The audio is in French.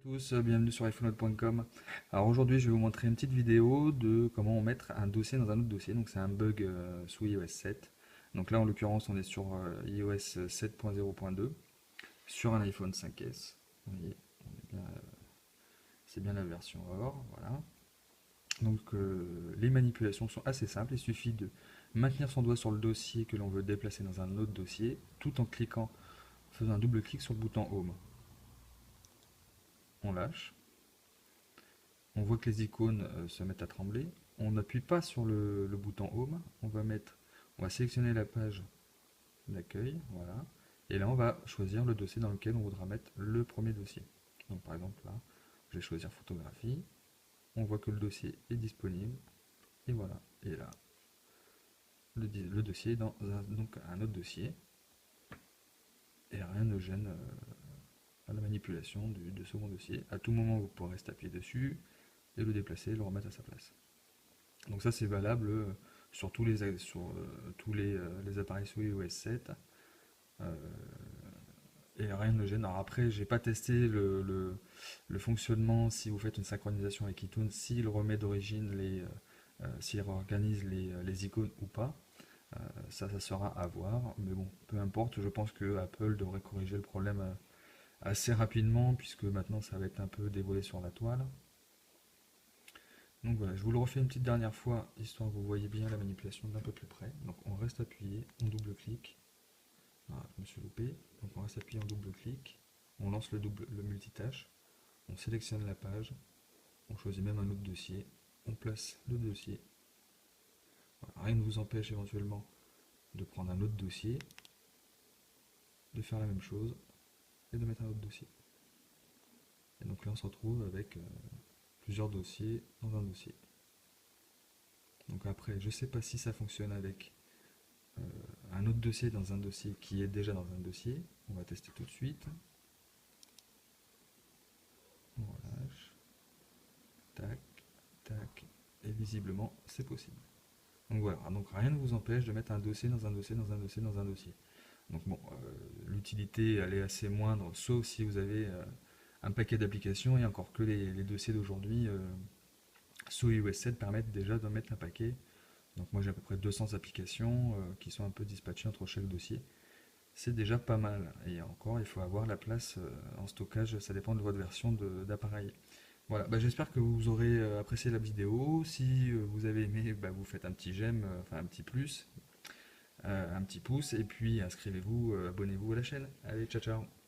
Tous, bienvenue sur iPhoneNote.com. Alors aujourd'hui, je vais vous montrer une petite vidéo de comment mettre un dossier dans un autre dossier. Donc c'est un bug sous iOS 7. Donc là, en l'occurrence, on est sur iOS 7.0.2 sur un iPhone 5S. Vous voyez, c'est bien la version or, voilà. Donc les manipulations sont assez simples. Il suffit de maintenir son doigt sur le dossier que l'on veut déplacer dans un autre dossier, tout en cliquant, en faisant un double clic sur le bouton Home. On lâche. On voit que les icônes se mettent à trembler. On n'appuie pas sur le bouton Home. On va sélectionner la page d'accueil, voilà. Et là, on va choisir le dossier dans lequel on voudra mettre le premier dossier. Donc, par exemple, là, je vais choisir photographie. On voit que le dossier est disponible. Et voilà. Et là, le dossier est dans donc un autre dossier. Et rien ne gêne à la manipulation du second dossier. À tout moment, vous pourrez rester appuyé dessus et le déplacer, le remettre à sa place. Donc ça c'est valable sur les appareils sous iOS 7 et rien ne gêne. Alors après, j'ai pas testé le fonctionnement si vous faites une synchronisation avec iTunes, s'il remet d'origine s'il réorganise les icônes ou pas. Ça sera à voir, mais bon, peu importe, je pense que Apple devrait corriger le problème assez rapidement puisque maintenant ça va être un peu dévoilé sur la toile. Donc voilà, je vous le refais une petite dernière fois, histoire que vous voyez bien la manipulation d'un peu plus près. Donc on reste appuyé, on double-clique. Voilà, je me suis loupé. Donc on reste appuyé, on double-clique. On lance le multitâche. On sélectionne la page. On choisit même un autre dossier. On place le dossier. Voilà, rien ne vous empêche éventuellement de prendre un autre dossier, de faire la même chose et de mettre un autre dossier. Et donc là on se retrouve avec plusieurs dossiers dans un dossier. Donc après, je ne sais pas si ça fonctionne avec un autre dossier dans un dossier qui est déjà dans un dossier. On va tester tout de suite. On relâche. Tac, tac. Et visiblement, c'est possible. Donc voilà, donc rien ne vous empêche de mettre un dossier dans un dossier, dans un dossier, dans un dossier. Donc bon, l'utilité elle est assez moindre, sauf si vous avez un paquet d'applications, et encore que les dossiers d'aujourd'hui sous iOS 7 permettent déjà de mettre un paquet. Donc moi j'ai à peu près 200 applications qui sont un peu dispatchées entre chaque dossier. C'est déjà pas mal. Et encore, il faut avoir la place en stockage, ça dépend de votre version d'appareil. Voilà, bah, j'espère que vous aurez apprécié la vidéo. Si vous avez aimé, bah, vous faites un petit j'aime, enfin un petit plus, un petit pouce, et puis inscrivez-vous, abonnez-vous à la chaîne. Allez, ciao ciao.